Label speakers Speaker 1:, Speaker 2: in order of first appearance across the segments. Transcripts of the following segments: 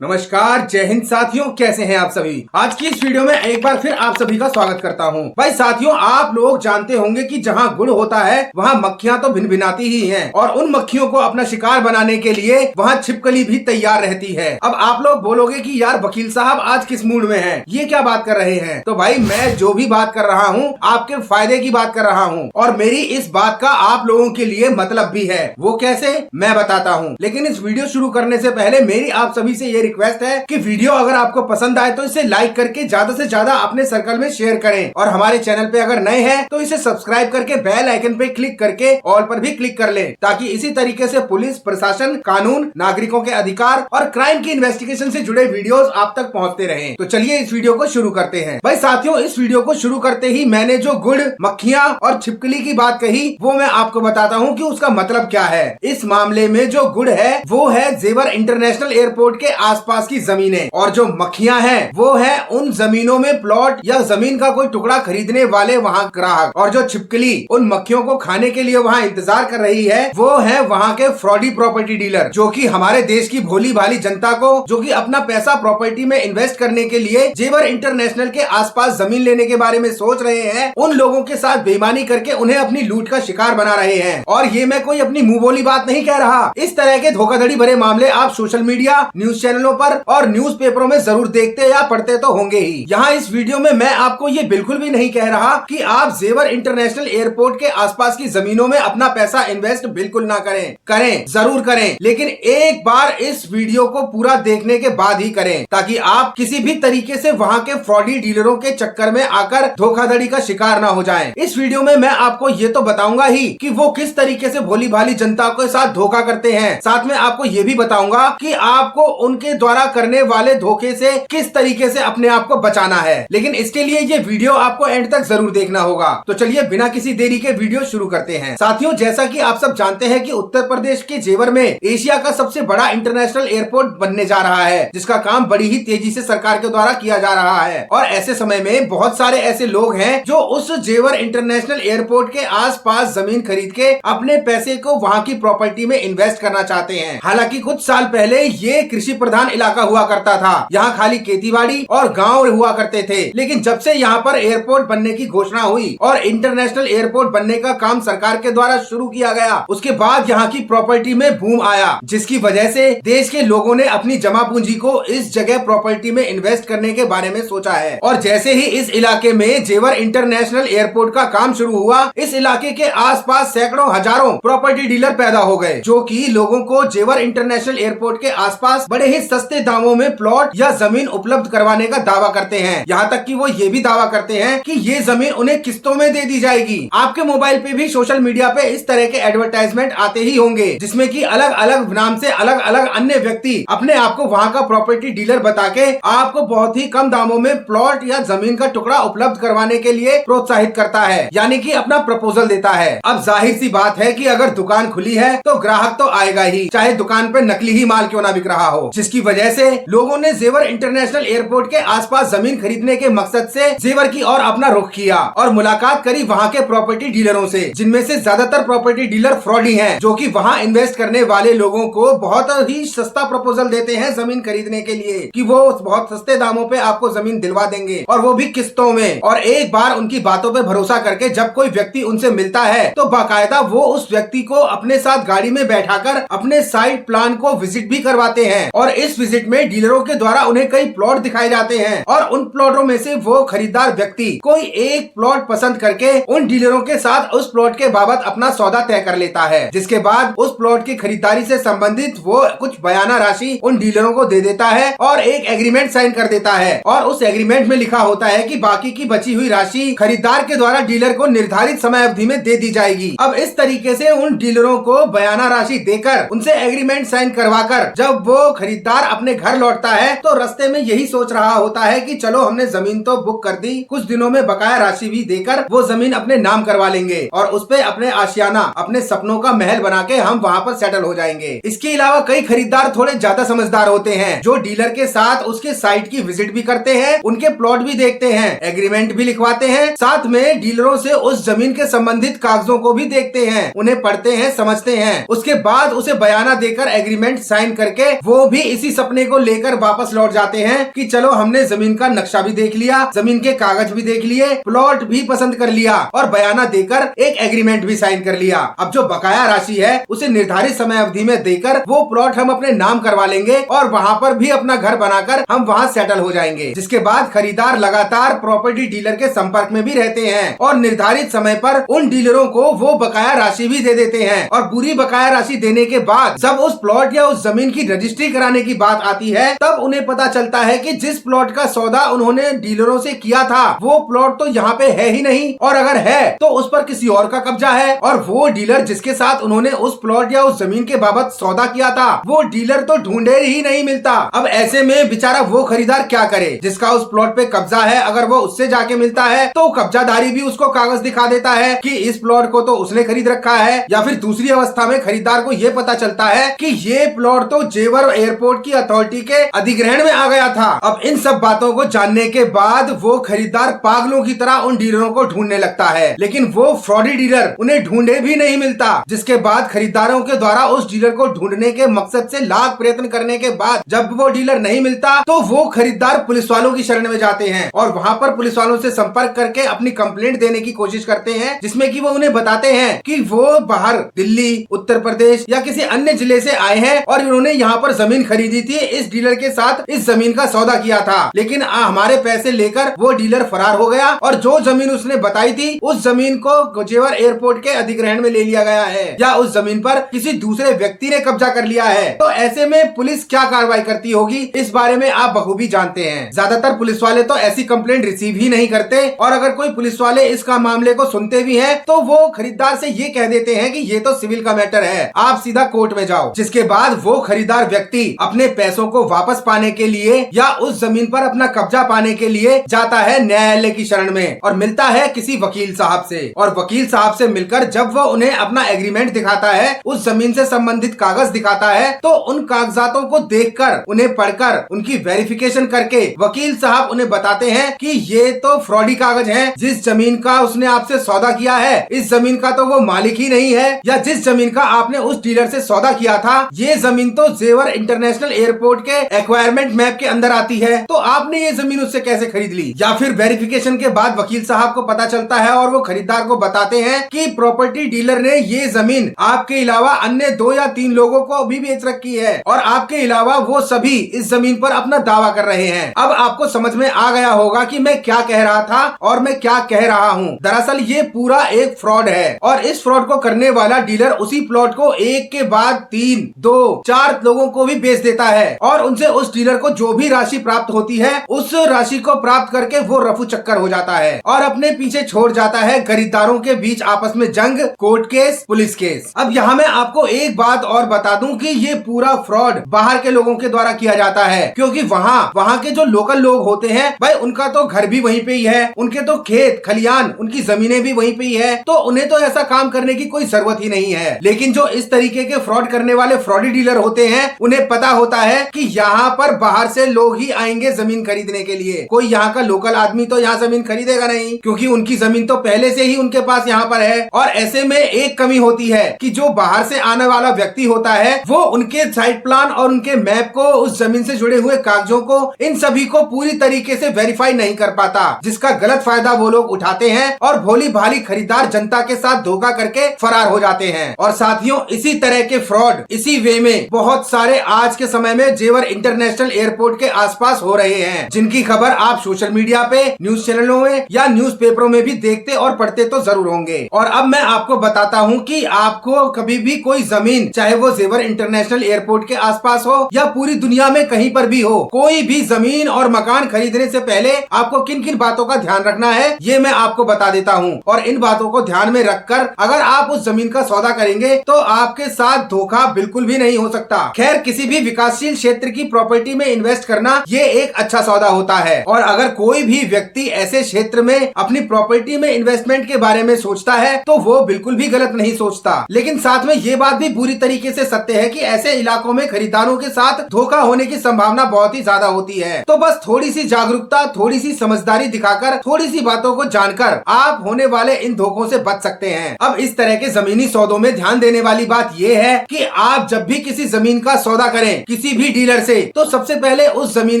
Speaker 1: नमस्कार, जय हिंद साथियों, कैसे हैं आप सभी। आज की इस वीडियो में एक बार फिर आप सभी का स्वागत करता हूं। भाई साथियों, आप लोग जानते होंगे कि जहां गुड़ होता है वहां मक्खियां तो भिनभिनाती ही हैं और उन मक्खियों को अपना शिकार बनाने के लिए वहां छिपकली भी तैयार रहती है। अब आप लोग बोलोगे कि यार वकील साहब आज किस मूड में हैं, ये क्या बात कर रहे हैं। तो भाई मैं जो भी बात कर रहा हूँ आपके फायदे की बात कर रहा हूँ और मेरी इस बात का आप लोगों के लिए मतलब भी है। वो कैसे, मैं बताता हूँ। लेकिन इस वीडियो शुरू करने से पहले मेरी आप सभी से ये रिक्वेस्ट है कि वीडियो अगर आपको पसंद आए तो इसे लाइक करके ज्यादा से ज्यादा अपने सर्कल में शेयर करें और हमारे चैनल पे अगर नए हैं तो इसे सब्सक्राइब करके बेल आइकन पे क्लिक करके ऑल पर भी क्लिक कर लें, ताकि इसी तरीके से पुलिस प्रशासन, कानून, नागरिकों के अधिकार और क्राइम की इन्वेस्टिगेशन से जुड़े वीडियोस आप तक पहुंचते रहें। तो चलिए इस वीडियो को शुरू करते हैं। भाई साथियों, इस वीडियो को शुरू करते ही मैंने जो गुड़, मक्खियां और छिपकली की बात कही वो मैं आपको बताता हूँ कि उसका मतलब क्या है। इस मामले में जो गुड़ है वो है जेवर इंटरनेशनल एयरपोर्ट के आसपास की जमीनें और जो मक्खियां हैं वो है उन जमीनों में प्लॉट या जमीन का कोई टुकड़ा खरीदने वाले वहां ग्राहक, और जो छिपकली उन मक्खियों को खाने के लिए वहां इंतजार कर रही है वो है वहां के फ्रॉडी प्रॉपर्टी डीलर, जो कि हमारे देश की भोली भाली जनता को, जो कि अपना पैसा प्रॉपर्टी में इन्वेस्ट करने के लिए जेवर इंटरनेशनल के आसपास जमीन लेने के बारे में सोच रहे हैं, उन लोगों के साथ बेईमानी करके उन्हें अपनी लूट का शिकार बना रहे हैं। और ये मैं कोई अपनी मुंह बोली बात नहीं कह रहा। इस तरह के धोखाधड़ी भरे मामले आप सोशल मीडिया, न्यूज चैनलों पर और न्यूज़पेपरों में जरूर देखते या पढ़ते तो होंगे ही। यहाँ इस वीडियो में मैं आपको ये बिल्कुल भी नहीं कह रहा कि आप जेवर इंटरनेशनल एयरपोर्ट के आसपास की जमीनों में अपना पैसा इन्वेस्ट बिल्कुल ना करें। करें, जरूर करें, लेकिन एक बार इस वीडियो को पूरा देखने के बाद ही करें, ताकि आप किसी भी तरीके से वहाँ के फ्रॉडी डीलरों के चक्कर में आकर धोखाधड़ी का शिकार ना हो जाएं। इस वीडियो में मैं आपको ये तो बताऊंगा ही कि वो किस तरीके से भोली भाली जनता के साथ धोखा करते हैं। साथ में आपको ये भी बताऊंगा कि आपको उनके द्वारा करने वाले धोखे से किस तरीके से अपने आप को बचाना है। लेकिन इसके लिए ये वीडियो आपको एंड तक जरूर देखना होगा। तो चलिए बिना किसी देरी के वीडियो शुरू करते हैं। साथियों, जैसा कि आप सब जानते हैं कि उत्तर प्रदेश के जेवर में एशिया का सबसे बड़ा इंटरनेशनल एयरपोर्ट बनने जा रहा है, जिसका काम बड़ी ही तेजी से सरकार के द्वारा किया जा रहा है। और ऐसे समय में बहुत सारे ऐसे लोग हैं जो उस जेवर इंटरनेशनल एयरपोर्ट के आसपास जमीन खरीद के अपने पैसे को वहाँ की प्रॉपर्टी में इन्वेस्ट करना चाहते हैं। हालांकि कुछ साल पहले ये कृषि प्रधान इलाका हुआ करता था, यहाँ खाली खेतीबाड़ी और गांव हुआ करते थे। लेकिन जब से यहाँ पर एयरपोर्ट बनने की घोषणा हुई और इंटरनेशनल एयरपोर्ट बनने का काम सरकार के द्वारा शुरू किया गया, उसके बाद यहाँ की प्रॉपर्टी में बूम आया, जिसकी वजह से देश के लोगों ने अपनी जमा पूंजी को इस जगह प्रॉपर्टी में इन्वेस्ट करने के बारे में सोचा है। और जैसे ही इस इलाके में जेवर इंटरनेशनल एयरपोर्ट का काम शुरू हुआ, इस इलाके के आसपास सैकड़ों हजारों प्रॉपर्टी डीलर पैदा हो गए, जो कि लोगों को जेवर इंटरनेशनल एयरपोर्ट के आसपास बड़े ही सस्ते दामों में प्लॉट या जमीन उपलब्ध करवाने का दावा करते हैं। यहाँ तक कि वो ये भी दावा करते हैं कि ये जमीन उन्हें किस्तों में दे दी जाएगी। आपके मोबाइल पे भी, सोशल मीडिया पे इस तरह के एडवर्टाइजमेंट आते ही होंगे, जिसमें कि अलग अलग नाम से अलग अलग अन्य व्यक्ति अपने आप को वहाँ का प्रॉपर्टी डीलर बता के आपको बहुत ही कम दामों में प्लॉट या जमीन का टुकड़ा उपलब्ध करवाने के लिए प्रोत्साहित करता है, यानी कि अपना प्रपोजल देता है। अब जाहिर सी बात है कि अगर दुकान खुली है तो ग्राहक तो आएगा ही, चाहे दुकान पे नकली ही माल क्यों ना बिक रहा हो। जिसकी वजह से लोगों ने जेवर इंटरनेशनल एयरपोर्ट के आसपास जमीन खरीदने के मकसद से जेवर की ओर अपना रुख किया और मुलाकात करी वहाँ के प्रॉपर्टी डीलरों से, जिनमें से ज्यादातर प्रॉपर्टी डीलर फ्रॉडी हैं, जो कि वहाँ इन्वेस्ट करने वाले लोगों को बहुत ही सस्ता प्रपोजल देते हैं जमीन खरीदने के लिए, कि वो बहुत सस्ते दामों पे आपको जमीन दिलवा देंगे और वो भी किस्तों में। और एक बार उनकी बातों पे भरोसा करके जब कोई व्यक्ति उनसे मिलता है तो बाकायदा वो उस व्यक्ति को अपने साथ गाड़ी में बैठाकर अपने साइट प्लान को विजिट भी करवाते हैं। और इस विजिट में डीलरों के द्वारा उन्हें कई प्लॉट दिखाए जाते हैं और उन प्लॉटों में से वो खरीदार व्यक्ति कोई एक प्लॉट पसंद करके उन डीलरों के साथ उस प्लॉट के बाबत अपना सौदा तय कर लेता है, जिसके बाद उस प्लॉट की खरीदारी से संबंधित वो कुछ बयाना राशि उन डीलरों को दे देता है और एक एग्रीमेंट साइन कर देता है। और उस एग्रीमेंट में लिखा होता है कि बाकी की बची हुई राशि खरीदार के द्वारा डीलर को निर्धारित समय अवधि में दे दी जाएगी। अब इस तरीके से उन डीलरों को बयाना राशि देकर उनसे एग्रीमेंट साइन करवाकर जब वो खरीदार अपने घर लौटता है तो रास्ते में यही सोच रहा होता है कि चलो हमने जमीन तो बुक कर दी, कुछ दिनों में बकाया राशि भी देकर वो जमीन अपने नाम करवा लेंगे और उस पे अपने आशियाना, अपने सपनों का महल बना के हम वहाँ पर सेटल हो जाएंगे। इसके अलावा कई खरीदार थोड़े ज्यादा समझदार होते हैं, जो डीलर के साथ उसके साइट की विजिट भी करते हैं, उनके प्लॉट भी देखते हैं, एग्रीमेंट भी लिखवाते हैं, साथ में डीलरों से उस जमीन के संबंधित कागजों को भी देखते हैं, उन्हें पढ़ते हैं, समझते हैं। उसके बाद उसे बयाना देकर एग्रीमेंट साइन करके वो भी इसी इसी सपने को लेकर वापस लौट जाते हैं कि चलो हमने जमीन का नक्शा भी देख लिया, जमीन के कागज भी देख लिए, प्लॉट भी पसंद कर लिया और बयाना देकर एक एग्रीमेंट भी साइन कर लिया। अब जो बकाया राशि है उसे निर्धारित समय अवधि में देकर वो प्लॉट हम अपने नाम करवा लेंगे और वहाँ पर भी अपना घर बनाकर हम वहाँ सेटल हो जाएंगे। जिसके बाद खरीदार लगातार प्रॉपर्टी डीलर के संपर्क में भी रहते हैं और निर्धारित समय पर उन डीलरों को वो बकाया राशि भी दे देते हैं। और पूरी बकाया राशि देने के बाद जब उस प्लॉट या उस जमीन की रजिस्ट्री कराने की बात आती है तब उन्हें पता चलता है कि जिस प्लॉट का सौदा उन्होंने डीलरों से किया था वो प्लॉट तो यहाँ पे है ही नहीं, और अगर है तो उस पर किसी और का कब्जा है। और वो डीलर जिसके साथ उन्होंने उस प्लॉट या उस जमीन के बाबत सौदा किया था वो डीलर तो ढूंढे ही नहीं मिलता। अब ऐसे में बेचारा वो खरीदार क्या करे जिसका उस प्लॉट पे कब्जा है। अगर वो उससे जाके मिलता है तो कब्जाधारी भी उसको कागज दिखा देता है कि इस प्लॉट को तो उसने खरीद रखा है, या फिर दूसरी अवस्था में खरीदार को ये पता चलता है कि ये प्लॉट तो जेवर एयरपोर्ट की अथॉरिटी के अधिग्रहण में आ गया था। अब इन सब बातों को जानने के बाद वो खरीदार पागलों की तरह उन डीलरों को ढूंढने लगता है, लेकिन वो फ्रॉडी डीलर उन्हें ढूंढे भी नहीं मिलता। जिसके बाद खरीदारों के द्वारा उस डीलर को ढूंढने के मकसद से लाख प्रयत्न करने के बाद जब वो डीलर नहीं मिलता तो वो खरीदार पुलिस वालों की शरण में जाते हैं और वहाँ पर पुलिस वालों से संपर्क करके अपनी कंप्लेंट देने की कोशिश करते हैं, जिसमें कि वो उन्हें बताते हैं कि वो बाहर दिल्ली, उत्तर प्रदेश या किसी अन्य जिले से आए हैं और इन्होंने यहाँ पर जमीन खरीदी थी, इस डीलर के साथ इस जमीन का सौदा किया था, लेकिन हमारे पैसे लेकर वो डीलर फरार हो गया और जो जमीन उसने बताई थी उस जमीन को जेवर एयरपोर्ट के अधिग्रहण में ले लिया गया है या उस जमीन पर किसी दूसरे व्यक्ति ने कब्जा कर लिया है। तो ऐसे में पुलिस क्या कार्रवाई करती होगी इस बारे में आप बखूबी जानते हैं। ज्यादातर पुलिस वाले तो ऐसी कंप्लेंट रिसीव ही नहीं करते और अगर कोई पुलिस वाले इसका मामले को सुनते भी हैं तो वो खरीदार से ये कह देते हैं कि ये तो सिविल का मैटर है, आप सीधा कोर्ट में जाओ। जिसके बाद वो खरीदार व्यक्ति अपने पैसों को वापस पाने के लिए या उस जमीन पर अपना कब्जा पाने के लिए जाता है न्यायालय की शरण में और मिलता है किसी वकील साहब से। और वकील साहब से मिलकर जब वो उन्हें अपना एग्रीमेंट दिखाता है, उस जमीन से संबंधित कागज दिखाता है, तो उन कागजातों को देखकर उन्हें पढ़कर उनकी वेरिफिकेशन करके वकील साहब उन्हें बताते हैं कि ये तो फ्रॉडी कागज हैं। जिस जमीन का उसने आपसे सौदा किया है इस जमीन का तो वो मालिक ही नहीं है, या जिस जमीन का आपने उस डीलर से सौदा किया था ये जमीन तो जेवर इंटरनेशनल एयरपोर्ट के एक्वायरमेंट मैप के अंदर आती है, तो आपने ये जमीन उससे कैसे खरीद ली। या फिर वेरिफिकेशन के बाद वकील साहब को पता चलता है और वो खरीदार को बताते हैं कि प्रॉपर्टी डीलर ने ये जमीन आपके अलावा अन्य 2 या 3 लोगों को भी बेच रखी है और आपके अलावा वो सभी इस जमीन पर अपना दावा कर रहे हैं। अब आपको समझ में आ गया होगा कि मैं क्या कह रहा था और मैं क्या कह रहा हूँ। दरअसल ये पूरा एक फ्रॉड है और इस फ्रॉड को करने वाला डीलर उसी प्लॉट को एक के बाद 3, 2, 4 लोगों को भी बेच देता है और उनसे उस डीलर को जो भी राशि प्राप्त होती है उस राशि को प्राप्त करके वो रफू चक्कर हो जाता है और अपने पीछे छोड़ जाता है खरीदारों के बीच आपस में जंग, कोर्ट केस, पुलिस केस। अब यहाँ मैं आपको एक बात और बता दूं कि ये पूरा फ्रॉड बाहर के लोगों के द्वारा किया जाता है, क्योंकि वहाँ के जो लोकल लोग होते हैं भाई उनका तो घर भी वहीं पे ही है, उनके तो खेत खलियान, उनकी जमीनें भी वहीं पे ही है, तो उन्हें तो ऐसा काम करने की कोई जरूरत ही नहीं है। लेकिन जो इस तरीके के फ्रॉड करने वाले फ्रॉडी डीलर होते हैं उन्हें पता होता है कि यहाँ पर बाहर से लोग ही आएंगे जमीन खरीदने के लिए, कोई यहाँ का लोकल आदमी तो यहाँ जमीन खरीदेगा नहीं, क्योंकि उनकी जमीन तो पहले से ही उनके पास यहाँ पर है। और ऐसे में एक कमी होती है कि जो बाहर से आने वाला व्यक्ति होता है वो उनके साइट प्लान और उनके मैप को, उस जमीन से जुड़े हुए कागजों को, इन सभी को पूरी तरीके से वेरीफाई नहीं कर पाता, जिसका गलत फायदा वो लोग उठाते हैं और भोली भाली खरीदार जनता के साथ धोखा करके फरार हो जाते हैं। और साथियों इसी तरह के फ्रॉड इसी वे में बहुत सारे आज के समय में जेवर इंटरनेशनल एयरपोर्ट के आसपास हो रहे हैं, जिनकी खबर आप सोशल मीडिया पे, न्यूज चैनलों में या न्यूज़पेपरों में भी देखते और पढ़ते तो जरूर होंगे। और अब मैं आपको बताता हूँ कि आपको कभी भी कोई जमीन, चाहे वो जेवर इंटरनेशनल एयरपोर्ट के आसपास हो या पूरी दुनिया में कहीं पर भी हो, कोई भी जमीन और मकान खरीदने से पहले आपको किन किन बातों का ध्यान रखना है ये मैं आपको बता देता हूँ। और इन बातों को ध्यान में रखकर अगर आप उस जमीन का सौदा करेंगे तो आपके साथ धोखा बिल्कुल भी नहीं हो सकता। खैर किसी भी विकासशील क्षेत्र की प्रॉपर्टी में इन्वेस्ट करना ये एक अच्छा सौदा होता है, और अगर कोई भी व्यक्ति ऐसे क्षेत्र में अपनी प्रॉपर्टी में इन्वेस्टमेंट के बारे में सोचता है तो वो बिल्कुल भी गलत नहीं सोचता। लेकिन साथ में ये बात भी पूरी तरीके से सत्य है कि ऐसे इलाकों में खरीदारों के साथ धोखा होने की संभावना बहुत ही ज्यादा होती है। तो बस थोड़ी सी जागरूकता, थोड़ी सी समझदारी दिखाकर, थोड़ी सी बातों को जानकर आप होने वाले इन धोखों से बच सकते हैं। अब इस तरह के जमीनी सौदों में ध्यान देने वाली बात यह है कि आप जब भी किसी जमीन का सौदा करें, किसी भी डीलर से, तो सबसे पहले उस जमीन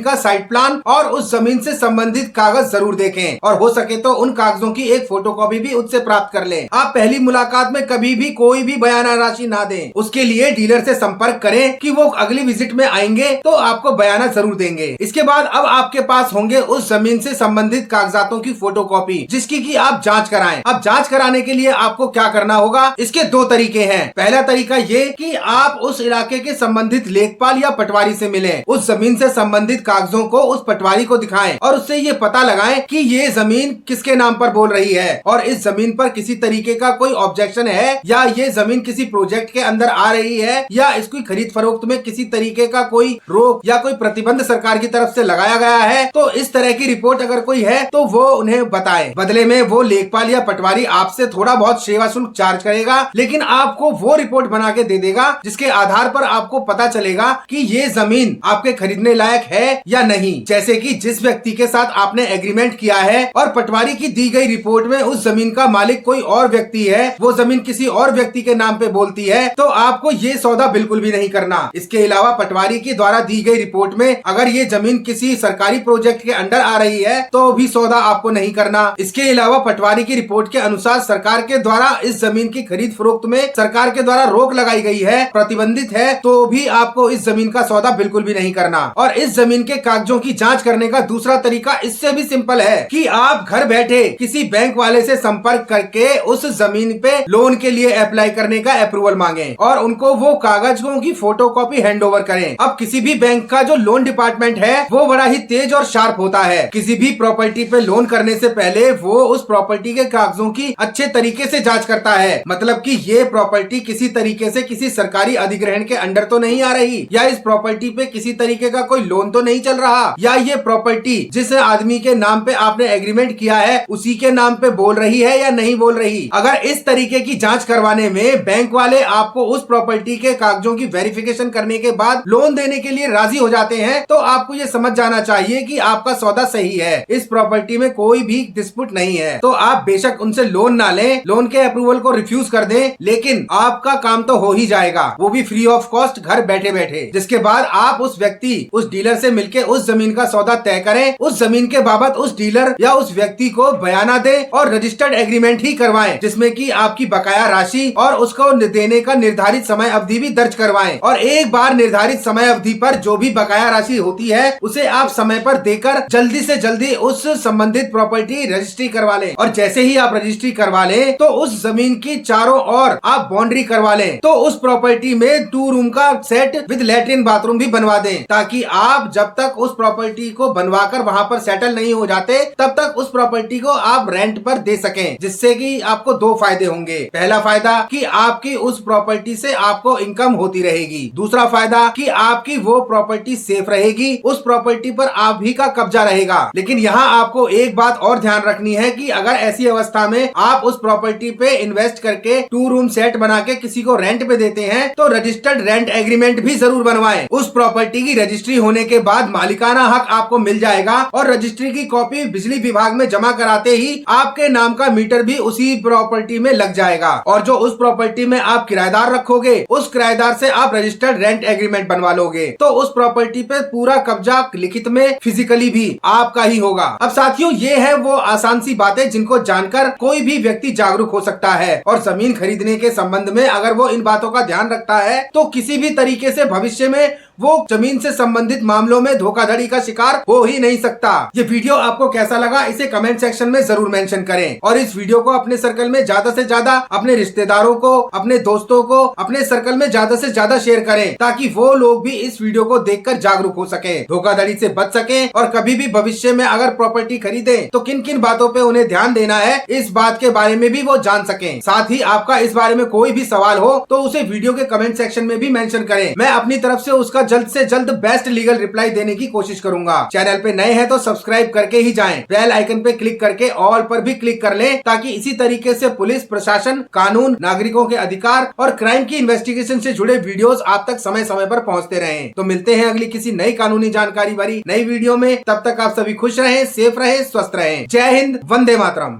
Speaker 1: का साइट प्लान और उस जमीन से संबंधित कागज जरूर देखें और हो सके तो उन कागजों की एक फोटोकॉपी भी उससे प्राप्त कर लें। आप पहली मुलाकात में कभी भी कोई भी बयाना राशि ना दें। उसके लिए डीलर से संपर्क करें कि वो अगली विजिट में आएंगे तो आपको बयाना जरूर देंगे। इसके बाद अब आपके पास होंगे उस जमीन से संबंधित कागजातों की फोटोकॉपी जिसकी कि आप जांच कराएं। अब जांच कराने के लिए आपको क्या करना होगा, इसके दो तरीके हैं। पहला तरीका ये कि आप उस इलाके के संबंधित लेखपाल या पटवारी से मिलें, उस जमीन से संबंधित कागजों को उस पटवारी को दिखाएं और उससे ये पता लगाएं कि ये जमीन किसके नाम पर बोल रही है और इस जमीन पर किसी तरीके का कोई ऑब्जेक्शन है या ये जमीन किसी प्रोजेक्ट के अंदर आ रही है या इसकी खरीद फरोख्त में किसी तरीके का कोई रोक या कोई प्रतिबंध सरकार की तरफ से लगाया गया है। तो इस तरह की रिपोर्ट अगर कोई है तो वो उन्हें बताए। बदले में वो लेखपाल या पटवारी आपसे थोड़ा बहुत सेवा शुल्क चार्ज करेगा, लेकिन आपको वो रिपोर्ट बना के दे देगा जिसके आधार पर आपको पता चलेगा कि ये जमीन आपके खरीदने लायक है या नहीं। जैसे कि जिस व्यक्ति के साथ आपने एग्रीमेंट किया है और पटवारी की दी गई रिपोर्ट में उस जमीन का मालिक कोई और व्यक्ति है, वो जमीन किसी और व्यक्ति के नाम पे बोलती है, तो आपको ये सौदा बिल्कुल भी नहीं करना। इसके अलावा पटवारी के द्वारा दी गई रिपोर्ट में अगर ये जमीन किसी सरकारी प्रोजेक्ट के अंडर आ रही है तो भी सौदा आपको नहीं करना। इसके अलावा पटवारी की रिपोर्ट के अनुसार सरकार के द्वारा इस जमीन की खरीद फरोख्त में सरकार के द्वारा रोक लगाई गई है, प्रतिबंधित है, तो भी आपको इस जमीन का सौदा बिल्कुल भी नहीं करना। और इस जमीन के कागजों की जांच करने का दूसरा तरीका इससे भी सिंपल है कि आप घर बैठे किसी बैंक वाले से संपर्क करके उस जमीन पे लोन के लिए अप्लाई करने का अप्रूवल मांगे और उनको वो कागजों की फोटोकॉपी हैंड ओवर करें। अब किसी भी बैंक का जो लोन डिपार्टमेंट है वो बड़ा ही तेज और शार्प होता है। किसी भी प्रॉपर्टी पे लोन करने से पहले वो उस प्रॉपर्टी के कागजों की अच्छे तरीके से जांच करता है, मतलब कि ये प्रॉपर्टी किसी तरीके से किसी सरकारी अधिग्रहण के अंडर तो नहीं आ रही, या इस प्रॉपर्टी पे किसी तरीके का कोई लोन तो नहीं चल रहा, या ये प्रॉपर्टी जिस आदमी के नाम पे आपने एग्रीमेंट किया है उसी के नाम पे बोल रही है या नहीं बोल रही। अगर इस तरीके की जांच करवाने में बैंक वाले आपको उस प्रॉपर्टी के कागजों की वेरिफिकेशन करने के बाद लोन देने के लिए राजी हो जाते हैं तो आपको ये समझ जाना चाहिए कि आपका सौदा सही है, इस प्रॉपर्टी में कोई भी डिस्प्यूट नहीं है। तो आप बेशक उनसे लोन ना लें, लोन के अप्रूवल को रिफ्यूज कर दें, लेकिन आपका काम तो हो ही जाएगा, वो भी फ्री ऑफ कॉस्ट घर बैठे बैठे। जिसके बाद आप उस व्यक्ति उस डीलर से मिलकर उस जमीन का सौदा तय करें, उस जमीन के बाबत उस डीलर या उस व्यक्ति को बयाना दें और रजिस्टर्ड एग्रीमेंट ही करवाएं जिसमें कि आपकी बकाया राशि और उसको देने का निर्धारित समय अवधि भी दर्ज करवाएं। और एक बार निर्धारित समय अवधि पर जो भी बकाया राशि होती है उसे आप समय पर देकर जल्दी से जल्दी उस संबंधित प्रॉपर्टी रजिस्ट्री करवा लें। और जैसे ही आप रजिस्ट्री करवा लें तो उस जमीन की चारों ओर आप बाउंड्री करवा लें, तो उस प्रॉपर्टी में 2 रूम का सेट विद लैट्रिन बाथरूम भी बनवा दें, ताकि आप जब तक उस प्रॉपर्टी को बनवाकर वहां पर सेटल नहीं हो जाते तब तक उस प्रॉपर्टी को आप रेंट पर दे सकें। जिससे कि आपको 2 फायदे होंगे। पहला फायदा कि आपकी उस प्रॉपर्टी से आपको इनकम होती रहेगी, दूसरा फायदा कि आपकी वो प्रॉपर्टी सेफ रहेगी, उस प्रॉपर्टी पर आप ही का कब्जा रहेगा। लेकिन यहाँ आपको एक बात और ध्यान रखनी है कि अगर ऐसी अवस्था में आप उस प्रॉपर्टी पे इन्वेस्ट करके 2 रूम सेट बना के किसी को रेंट पे देते हैं तो रजिस्टर्ड रेंट एग्रीमेंट भी जरूर बनवाएं। उस प्रॉपर्टी की रजिस्ट्री होने के बाद मालिकाना हक आपको मिल जाएगा और रजिस्ट्री की कॉपी बिजली विभाग में जमा कराते ही आपके नाम का मीटर भी उसी प्रॉपर्टी में लग जाएगा। और जो उस प्रॉपर्टी में आप किराएदार रखोगे उस किराएदार से आप रजिस्टर्ड रेंट एग्रीमेंट बनवा लोगे, तो उस प्रॉपर्टी पे पूरा कब्जा लिखित में फिजिकली भी आपका ही होगा। अब साथियों, ये है वो आसान सी बातें जिनको जानकर कोई भी व्यक्ति जागरूक हो सकता है और जमीन खरीदने के संबंध में अगर वो इन बातों का ध्यान रखता है तो किसी भी तरीके से भविष्य में वो जमीन से संबंधित मामलों में धोखाधड़ी का शिकार हो ही नहीं सकता। ये वीडियो आपको कैसा लगा इसे कमेंट सेक्शन में जरूर मेंशन करें और इस वीडियो को अपने सर्कल में ज्यादा से ज्यादा अपने रिश्तेदारों को, अपने दोस्तों को, अपने सर्कल में ज्यादा से ज्यादा शेयर करें ताकि वो लोग भी इस वीडियो को देखकर जागरूक हो सके, धोखाधड़ी से बच सके और कभी भी भविष्य में अगर प्रॉपर्टी खरीदे तो किन किन बातों पे उन्हें ध्यान देना है इस बात के बारे में भी वो जान सके। साथ ही आपका इस बारे में कोई भी सवाल हो तो उसे वीडियो के कमेंट सेक्शन में भी मेंशन करें। मैं अपनी तरफ से उसका जल्द से जल्द बेस्ट लीगल रिप्लाई देने की कोशिश करूंगा। चैनल पे नए हैं तो सब्सक्राइब करके ही जाएं। बेल आइकन पे क्लिक करके ऑल पर भी क्लिक कर लें ताकि इसी तरीके से पुलिस प्रशासन, कानून, नागरिकों के अधिकार और क्राइम की इन्वेस्टिगेशन से जुड़े वीडियोस आप तक समय समय पर पहुंचते रहें। तो मिलते हैं अगली किसी नई कानूनी जानकारी भरी नई वीडियो में। तब तक आप सभी खुश रहें, सेफ रहें, स्वस्थ रहें। जय हिंद, वंदे मातरम।